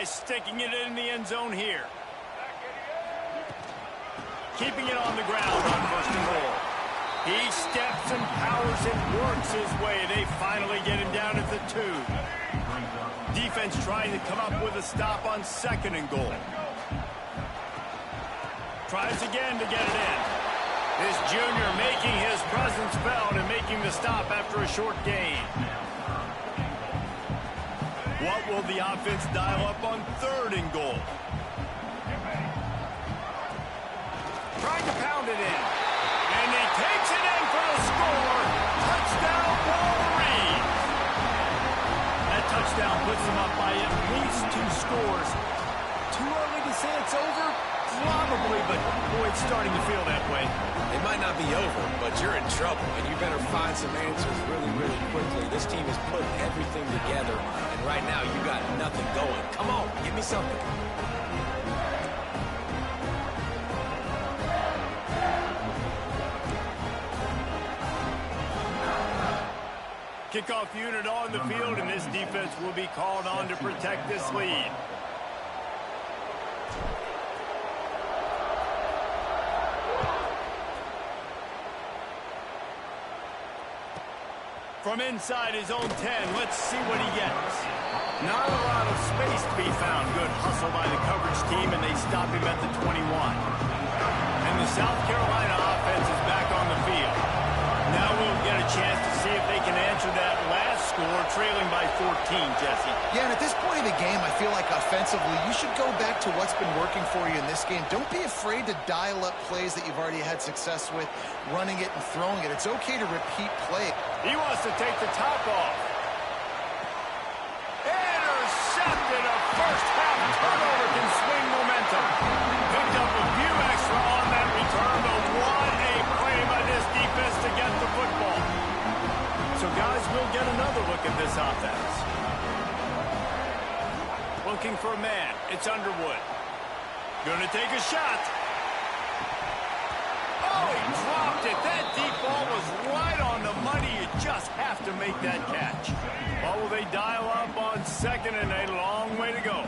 sticking it in the end zone here. Keeping it on the ground on first and goal. He steps and powers and works his way. They finally get him down at the 2. Defense trying to come up with a stop on second and goal. Tries again to get it in. This junior making his presence felt and making the stop after a short gain. What will the offense dial up on third and goal? Trying to pound it in. And he takes it in for the score. Touchdown, Wolverines. That touchdown puts them up by at least 2 scores. Too early to say it's over? Probably, but boy, it's starting to feel that way. It might not be over, but you're in trouble, and you better find some answers really, really quickly. This team is putting everything together, and right now you got nothing going. Come on, give me something. Kickoff unit on the field, and this defense will be called on to protect this lead. From inside his own 10, let's see what he gets. Not a lot of space to be found. Good hustle by the coverage team, and they stop him at the 21. And the South Carolina offense is back on the field. Now we'll get a chance to see if they can answer that last score, trailing by 14, Jesse. Yeah, and at this point in the game, I feel like offensively, you should go back to what's been working for you in this game. Don't be afraid to dial up plays that you've already had success with, running it and throwing it. It's okay to repeat play. He wants to take the top off. Intercepted. A first half turnover can swing momentum. Picked up a few extra on that return, but what a play by this defense to get the football. So guys, we'll get another look at this offense. Looking for a man. It's Underwood. Gonna take a shot. Oh, he dropped it. That deep ball was right on the money. You just have to make that catch. Or will they dial up on second, and a long way to go.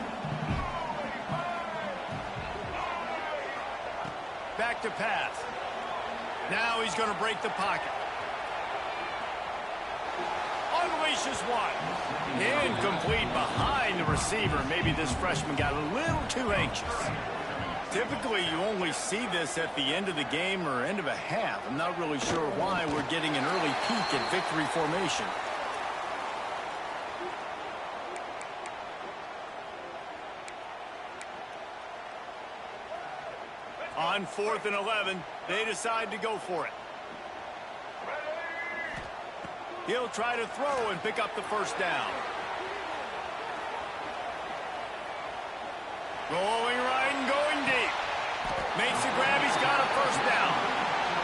Back to pass. Now he's going to break the pocket. Unleashes one. Incomplete behind the receiver. Maybe this freshman got a little too anxious. Typically, you only see this at the end of the game or end of a half. I'm not really sure why we're getting an early peek at victory formation. On 4th and 11, they decide to go for it. He'll try to throw and pick up the first down. Rolling right and going deep. Makes the grab. He's got a first down.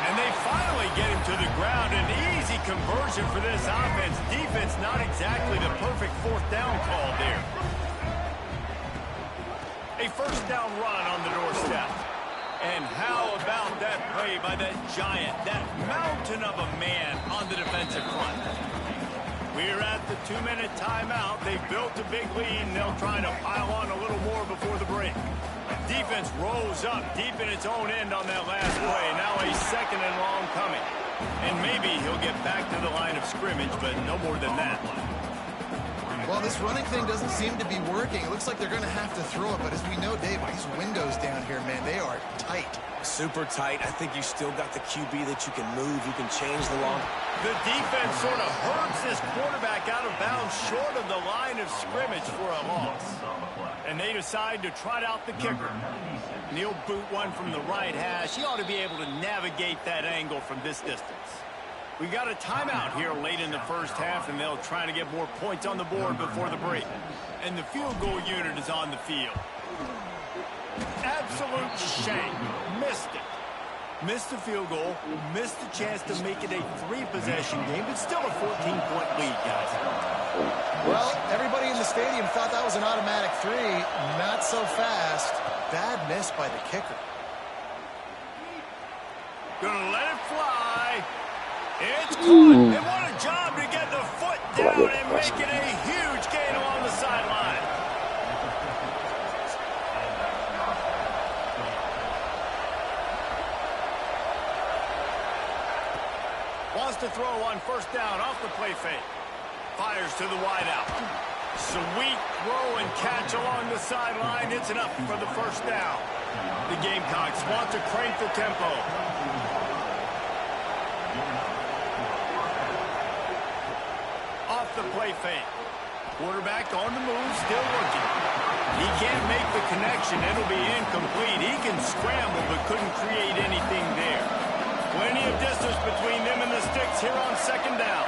And they finally get him to the ground. An easy conversion for this offense. Defense not exactly the perfect 4th down call there. A first down run on the doorstep. And how about that play by that giant, that mountain of a man on the defensive front? We're at the 2-minute timeout. They've built a big lead, and they'll try to pile on a little more before the break. Defense rolls up deep in its own end on that last play. Now a second and long coming. And maybe he'll get back to the line of scrimmage, but no more than that. Well, this running thing doesn't seem to be working. It looks like they're going to have to throw it, but as we know, Dave, these windows down here, man, they are tight. Super tight. I think you still got the QB that you can move. You can change the long. The defense sort of hurts this quarterback out of bounds short of the line of scrimmage for a loss. And they decide to trot out the kicker. And he'll boot one from the right hash. He ought to be able to navigate that angle from this distance. We got a timeout here late in the first half, and they'll try to get more points on the board before the break. And the field goal unit is on the field. Absolute shame. Missed it. Missed the field goal. Missed the chance to make it a 3-possession game, but still a 14-point lead, guys. Well, everybody in the stadium thought that was an automatic 3. Not so fast. Bad miss by the kicker. Gonna let it fly. It's caught. And what a job to get the foot down and make it a huge gain along the sideline. to throw on first down off the play fake. Fires to the wideout. Sweet throw and catch along the sideline. It's enough for the first down. The Gamecocks want to crank the tempo. Off the play fake. Quarterback on the move, still looking. He can't make the connection. It'll be incomplete. He can scramble, but couldn't create anything there. Plenty of distance between them and the sticks here on second down.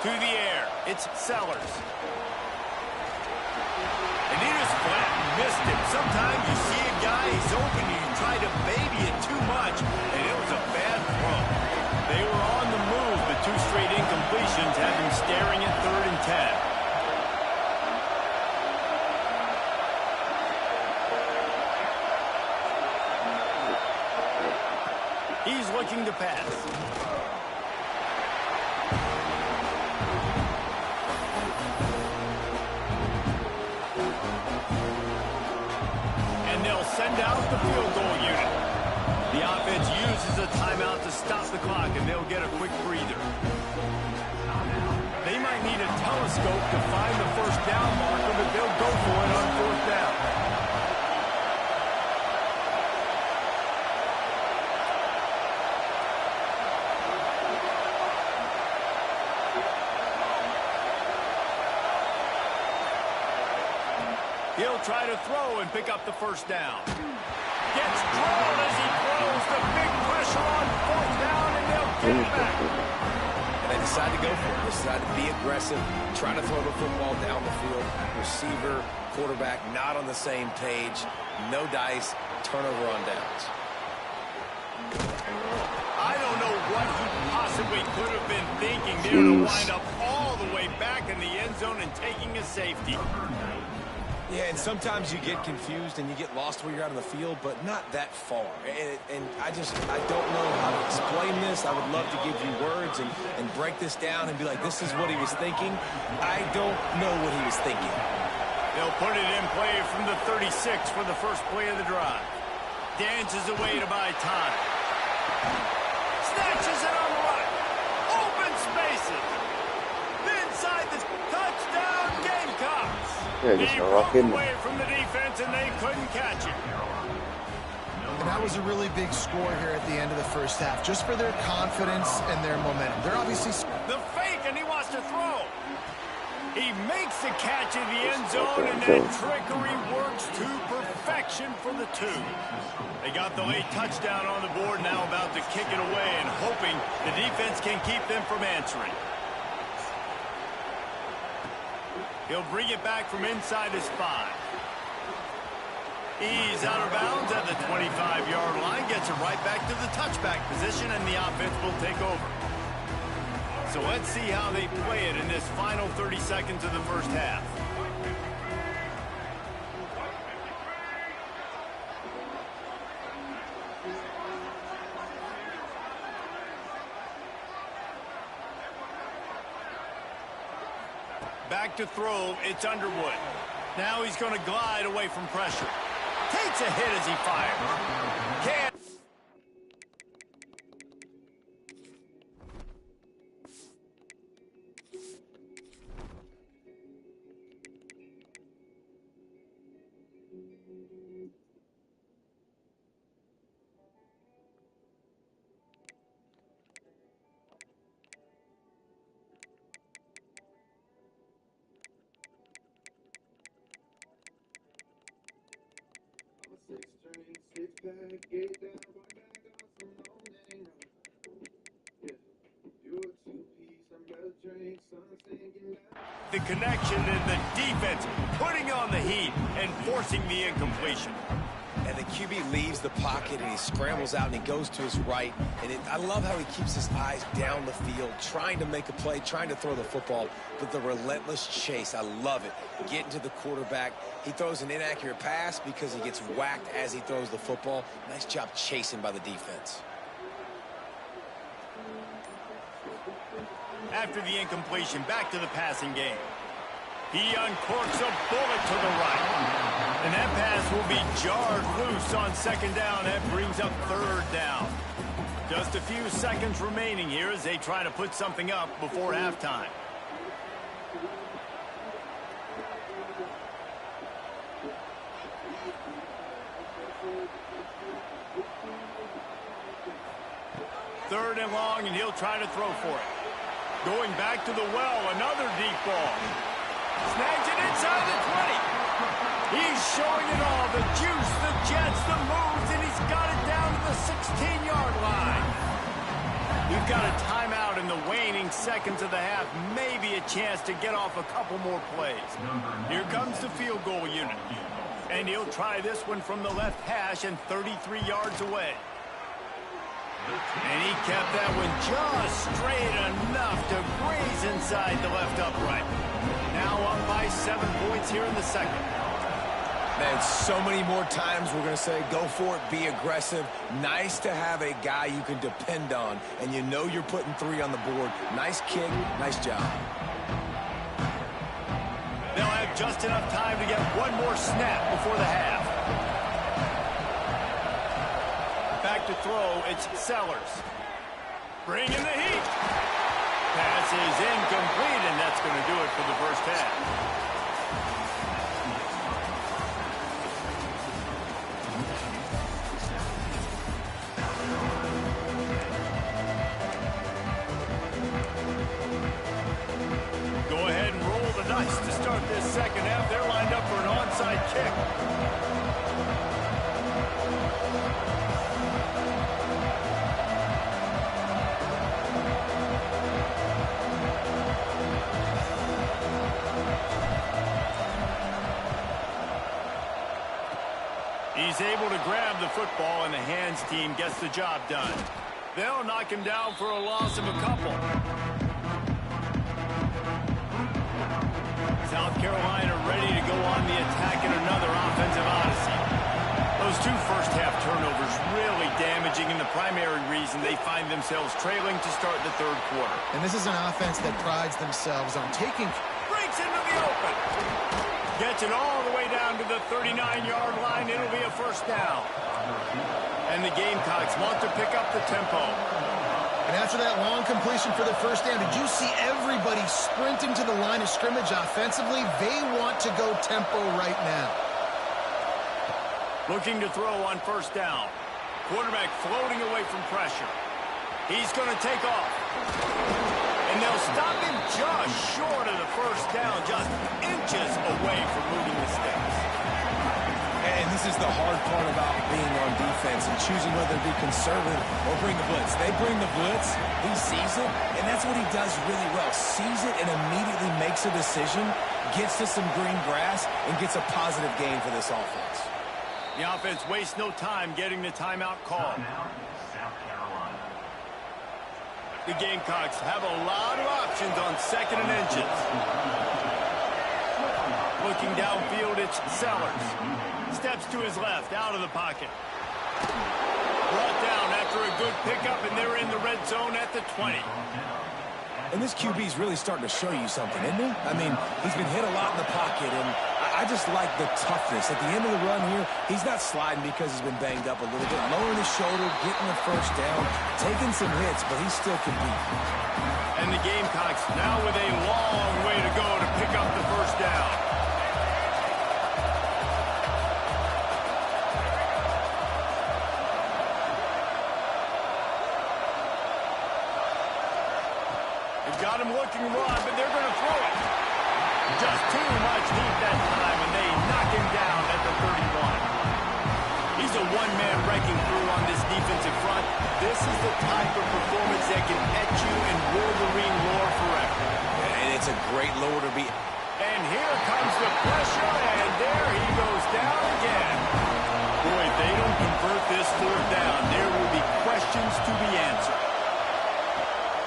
To the air, it's Sellers. And he just flat missed him. Sometimes you see a guy, he's open, and you try to baby it too much, and it was a bad throw. They were on the move, but 2 straight incompletions have him staring at 3rd and 10. He's looking to pass. And they'll send out the field goal unit. The offense uses a timeout to stop the clock, and they'll get a quick breather. They might need a telescope to find the first down marker, but they'll go for it on 4th down. He'll try to throw and pick up the first down. Gets drawn as he throws. The big pressure on 4th down, and they'll get it back. And they decide to go for it. They decide to be aggressive, try to throw the football down the field. Receiver, quarterback, not on the same page. No dice, turnover on downs. I don't know what he possibly could have been thinking there to wind up all the way back in the end zone and taking a safety. Yeah, and sometimes you get confused and you get lost where you're out of the field, but not that far. And I don't know how to explain this. I would love to give you words and break this down and be like, this is what he was thinking. I don't know what he was thinking. They'll put it in play from the 36 for the first play of the drive. Dances away to buy time. Snatches it on the right. Open spaces. Inside the touchdown Gamecocks. Yeah, just he rock broke in. away from the defense and they couldn't catch it. And that was a really big score here at the end of the first half, just for their confidence and their momentum. They're obviously... The fake, and he wants to throw. He makes the catch in the end zone, and that trickery works to perfection for the 2. They got the late touchdown on the board, now about to kick it away and hoping the defense can keep them from answering. He'll bring it back from inside his 5. He's out of bounds at the 25-yard line, gets it right back to the touchback position, and the offense will take over. So let's see how they play it in this final 30 seconds of the first half. Back to throw, it's Underwood. Now he's going to glide away from pressure. Takes a hit as he fires. Can't. The connection and the defense putting on the heat and forcing the incompletion. And the QB leaves the pocket and he scrambles out and he goes to his right. And I love how he keeps his eyes down the field, trying to make a play, trying to throw the football, but the relentless chase, I love it. Getting to the quarterback. He throws an inaccurate pass because he gets whacked as he throws the football. Nice job chasing by the defense. After the incompletion, back to the passing game. He uncorks a bullet to the right. And that pass will be jarred loose on second down. That brings up third down. Just a few seconds remaining here as they try to put something up before halftime. Third and long, and he'll try to throw for it. Going back to the well, another deep ball. Snags it inside the 20. He's showing it all, the juice, the jets, the moves, and he's got it down to the 16-yard line. We've got a timeout in the waning seconds of the half, maybe a chance to get off a couple more plays. Here comes the field goal unit. And he'll try this one from the left hash and 33 yards away. And he kept that one just straight enough to graze inside the left upright. Now up by 7 points here in the second. Man, so many more times we're going to say, go for it, be aggressive. Nice to have a guy you can depend on, and you know you're putting 3 on the board. Nice kick, nice job. They'll have just enough time to get one more snap before the half. Back to throw, it's Sellers. Bringing the heat. Pass is incomplete, and that's going to do it for the first half. Go ahead and roll the dice to start this second half. They're lined up for an onside kick. He's able to grab the football, and the hands team gets the job done. They'll knock him down for a loss of a couple. South Carolina ready to go on the attack in another offensive odyssey. Those 2 first-half turnovers really damaging, and the primary reason they find themselves trailing to start the third quarter. And this is an offense that prides themselves on taking... Breaks into the open. Gets it all the way down to the 39-yard line. It'll be a first down. And the Gamecocks want to pick up the tempo. And after that long completion for the first down, did you see everybody sprinting to the line of scrimmage offensively? They want to go tempo right now. Looking to throw on first down. Quarterback floating away from pressure. He's going to take off. And they'll stop him just short of the first down, just inches away from moving the sticks. And this is the hard part about being on defense and choosing whether to be conservative or bring the blitz. They bring the blitz, he sees it, and that's what he does really well. Sees it and immediately makes a decision, gets to some green grass, and gets a positive gain for this offense. The offense wastes no time getting the timeout called. The Gamecocks have a lot of options on second and inches. Looking downfield, it's Sellers. Steps to his left, out of the pocket. Brought down after a good pickup, and they're in the red zone at the 20. And this QB's really starting to show you something, isn't he? I mean, he's been hit a lot in the pocket, and I just like the toughness. At the end of the run here, he's not sliding because he's been banged up a little bit. Lowering his shoulder, getting the first down, taking some hits, but he still can beat. And the Gamecocks now with a long way to go to pick up the first down. They've got him looking run, but they're going to throw it. Just too much heat that time, and they knock him down at the 31. He's a one-man wrecking crew on this defensive front. This is the type of performance that can etch you in Wolverine lore forever. And it's a great lure to be. And here comes the pressure, and there he goes down again. Boy, if they don't convert this fourth down, there will be questions to be answered.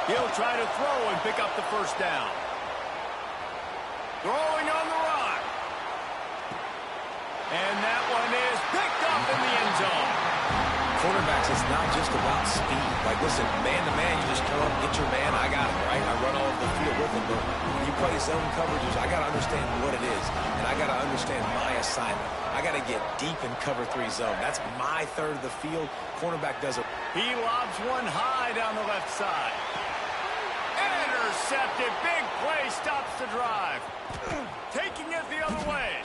He'll try to throw and pick up the first down. Throwing on the run. And that one is picked up in the end zone. Quarterbacks, it's not just about speed. Like, listen, man-to-man, you just come up, get your man, I got him, right? I run all over the field with him. But when you play zone coverages, I got to understand what it is, and I got to understand my assignment. I got to get deep in cover 3 zone. That's my third of the field. Cornerback does it. He lobs one high down the left side. Intercepted. Big play stops the drive. Taking it the other way.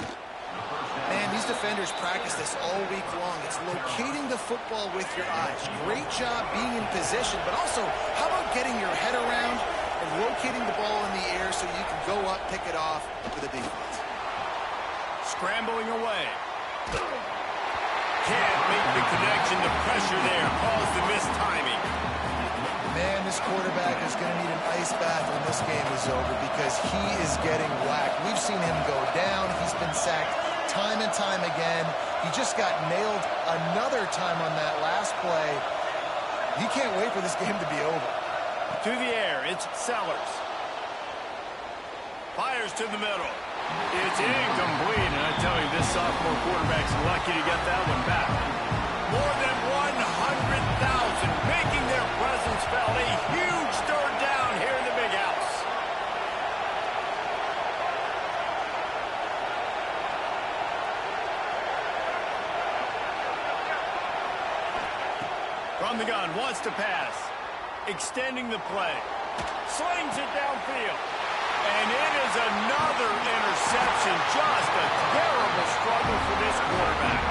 Man, these defenders practice this all week long. It's locating the football with your eyes. Great job being in position, but also, how about getting your head around and locating the ball in the air so you can go up, pick it off for the defense. Scrambling away. Can't make the connection. The pressure there caused the missed timing. Man, this quarterback is going to need an ice bath when this game is over because he is getting whacked. We've seen him go down. He's been sacked time and time again. He just got nailed another time on that last play. He can't wait for this game to be over. To the air, it's Sellers. Fires to the middle. It's incomplete, and I tell you, this sophomore quarterback's lucky to get that one back. More than 100,000 making their presence felt. A huge third down here in the big house. From the gun, wants to pass. Extending the play. Slings it downfield. And it is another interception. Just a terrible struggle for this quarterback.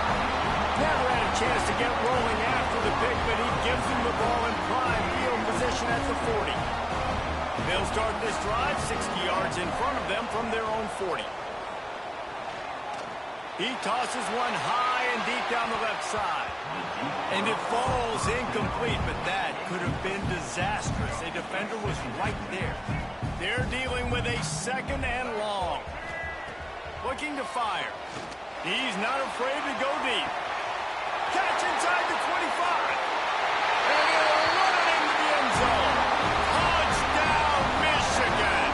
Never had a chance to get rolling after the pick, but he gives him the ball in prime field position at the 40. They'll start this drive 60 yards in front of them from their own 40. He tosses one high and deep down the left side. And it falls incomplete, but that could have been disastrous. A defender was right there. They're dealing with a second and long. Looking to fire. He's not afraid to go deep. Catch inside the 25. And he'll run it into the end zone. Touchdown, Michigan.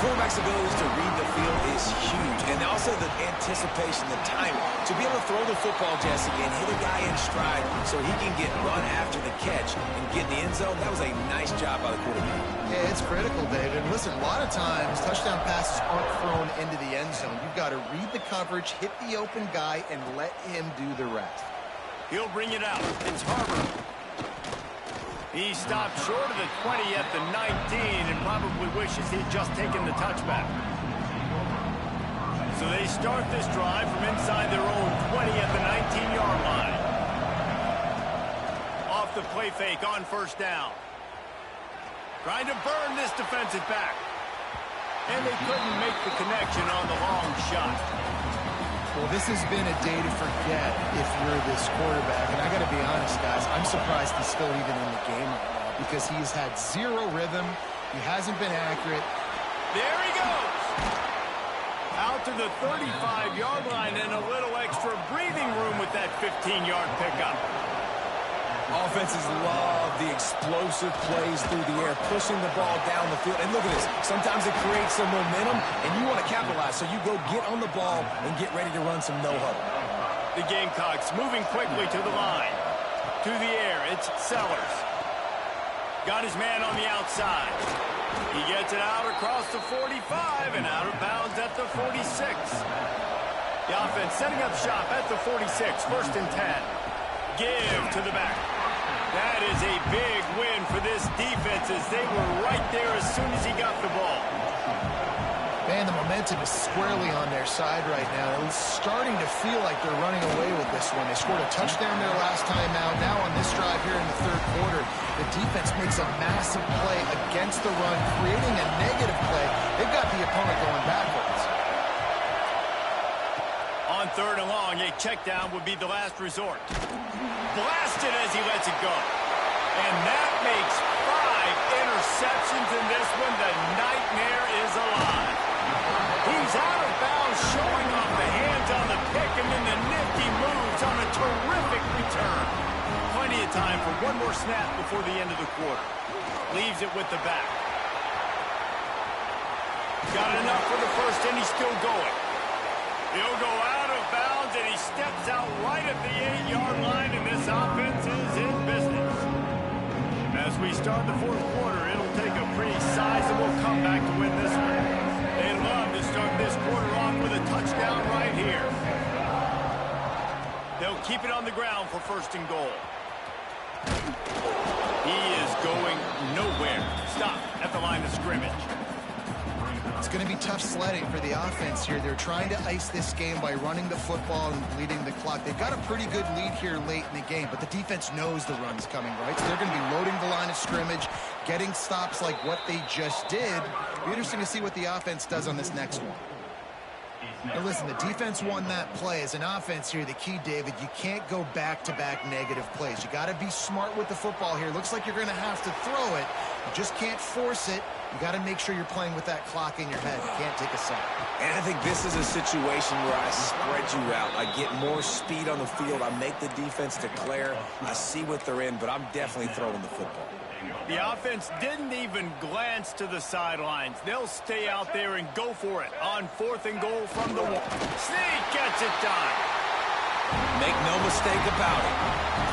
Quarterback's abilities to read the field is huge. And also the anticipation, the timing. To be able to throw the football, Jesse, and hit a guy in stride so he can get run after the catch and get in the end zone, that was a nice job by the quarterback. Yeah, it's critical, David. Listen, a lot of times, touchdown passes aren't thrown into the end zone. You've got to read the coverage, hit the open guy, and let him do the rest. He'll bring it out. It's Harbor. He stopped short of the 20 at the 19 and probably wishes he'd just taken the touchback. So they start this drive from inside their own 20 at the 19-yard line. Off the play fake on first down. Trying to burn this defensive back. And they couldn't make the connection on the long shot. Well, this has been a day to forget if you're this quarterback. And I got to be honest, guys, I'm surprised he's still even in the game right now because he's had zero rhythm. He hasn't been accurate. There he goes. Out to the 35-yard line and a little extra breathing room with that 15-yard pickup. Offenses love the explosive plays through the air, pushing the ball down the field. And look at this. Sometimes it creates some momentum, and you want to capitalize. So you go get on the ball and get ready to run some no-huddle. The Gamecocks moving quickly to the line. To the air, it's Sellers. Got his man on the outside. He gets it out across the 45 and out of bounds at the 46. The offense setting up shop at the 46, 1st and 10. Give to the back. That is a big win for this defense as they were right there as soon as he got the ball. Man, the momentum is squarely on their side right now. It's starting to feel like they're running away with this one. They scored a touchdown their last time out. Now on this drive here in the third quarter, the defense makes a massive play against the run, creating a negative play. They've got the opponent going backwards. On 3rd and long, a check down would be the last resort. Blasted as he lets it go. And that makes 5 interceptions in this one. The nightmare is alive. He's out of bounds, showing off the hands on the pick, and then the nifty moves on a terrific return. Plenty of time for one more snap before the end of the quarter. Leaves it with the back. Got enough for the first, and he's still going. He'll go out of bounds, and he steps out right at the 8-yard line, and this offense is in business. As we start the fourth quarter, it'll take a pretty sizable comeback to win this one. They'd love to start this quarter off with a touchdown right here. They'll keep it on the ground for first and goal. He is going nowhere. Stop at the line of scrimmage. It's going to be tough sledding for the offense here. They're trying to ice this game by running the football and bleeding the clock. They've got a pretty good lead here late in the game, but the defense knows the run's coming, right? So they're going to be loading the line of scrimmage, getting stops like what they just did. It'll be interesting to see what the offense does on this next one. Now listen, the defense won that play. As an offense here, the key, David, you can't go back-to-back negative plays. You got to be smart with the football here. Looks like you're going to have to throw it. You just can't force it. You got to make sure you're playing with that clock in your head. You can't take a sack. And I think this is a situation where I spread you out. I get more speed on the field. I make the defense declare. I see what they're in, but I'm definitely throwing the football. The offense didn't even glance to the sidelines. They'll stay out there and go for it on fourth and goal from the wall. Sneak gets it done. Make no mistake about it.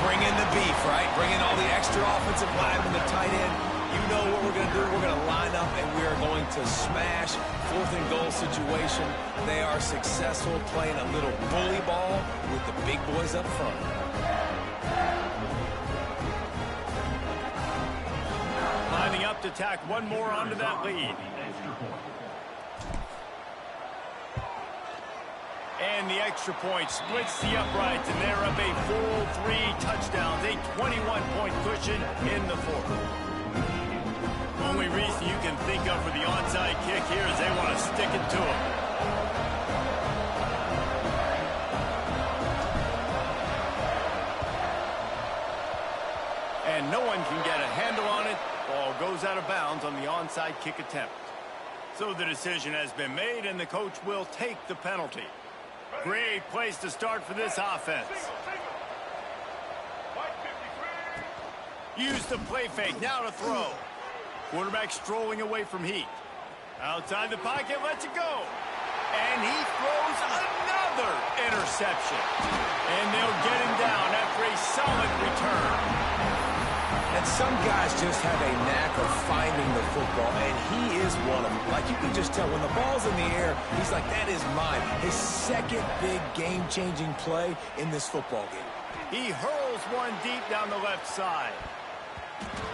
Bring in the beef, right? Bring in all the extra offensive linemen, the tight end. You know what we're going to do. We're going to line up, and we are going to smash fourth and goal situation. They are successful playing a little bully ball with the big boys up front. Lining up to tack one more onto that lead. And the extra point splits the uprights, and they're up a full 3 touchdowns, a 21-point cushion in the fourth. Only reason you can think of for the onside kick here is they want to stick it to him. And no one can get a handle on it. Ball goes out of bounds on the onside kick attempt. So the decision has been made, and the coach will take the penalty. Great place to start for this offense. Use the play fake, now to throw. Quarterback strolling away from Heat. Outside the pocket, lets it go. And he throws another interception. And they'll get him down after a solid return. And some guys just have a knack of finding the football, and he is one of them. Like, you can just tell when the ball's in the air, he's like, that is mine. His second big game-changing play in this football game. He hurls one deep down the left side.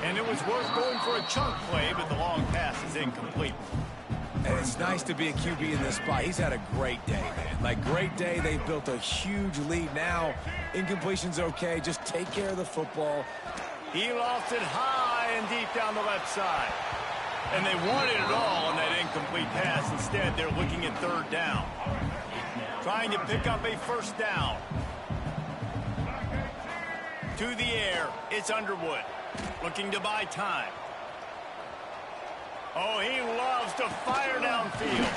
And it was worth going for a chunk play, but the long pass is incomplete. And it's nice to be a QB in this spot. He's had a great day, man. Like, great day. They've built a huge lead now. Incompletion's okay. Just take care of the football. He lost it high and deep down the left side. And they wanted it all on that incomplete pass. Instead, they're looking at third down. Trying to pick up a first down. To the air, it's Underwood. Looking to buy time. Oh, he loves to fire downfield.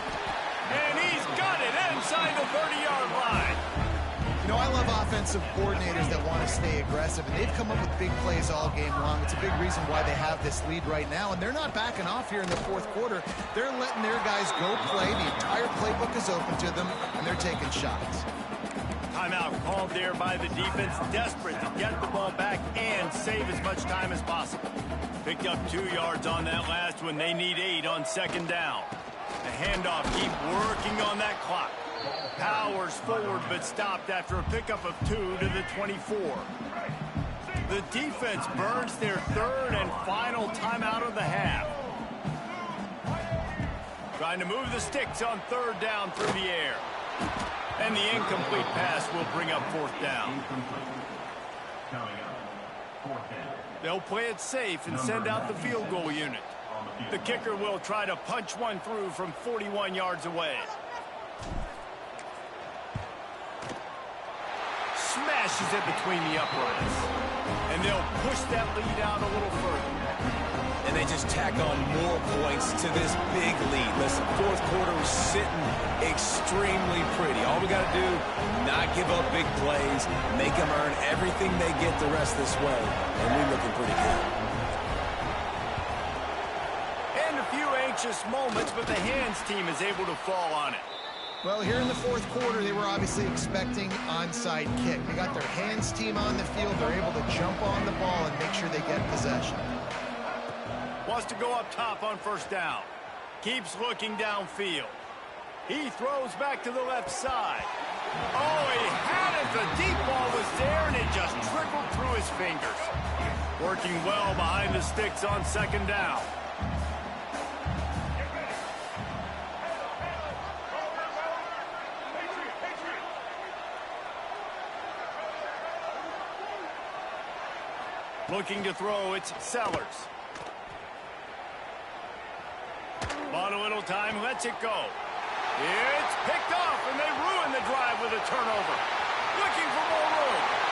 And he's got it inside the 30-yard line. You know, I love offensive coordinators that want to stay aggressive, and they've come up with big plays all game long. It's a big reason why they have this lead right now, and they're not backing off here in the fourth quarter. They're letting their guys go play. The entire playbook is open to them, and they're taking shots. Timeout called there by the defense, desperate to get the ball back and save as much time as possible. Picked up 2 yards on that last one. They need 8 on second down. The handoff, keep working on that clock. Powers forward, but stopped after a pickup of 2 to the 24. The defense burns their third and final timeout of the half. Trying to move the sticks on third down through the air. And the incomplete pass will bring up fourth down. They'll play it safe and send out the field goal unit. The kicker will try to punch one through from 41 yards away. Smashes it between the uprights. And they'll push that lead out a little further. And they just tack on more points to this big lead. Listen, fourth quarter was sitting extremely pretty. All we got to do, not give up big plays, make them earn everything they get the rest this way, and we're looking pretty good. And a few anxious moments, but the hands team is able to fall on it. Well, here in the fourth quarter, they were obviously expecting onside kick. They got their hands team on the field. They're able to jump on the ball and make sure they get possession. Wants to go up top on first down. Keeps looking downfield. He throws back to the left side. Oh, he had it. The deep ball was there, and it just trickled through his fingers. Working well behind the sticks on second down. Looking to throw, it's Sellers. Bought a little time, lets it go. It's picked off, and they ruin the drive with a turnover. Looking for more room.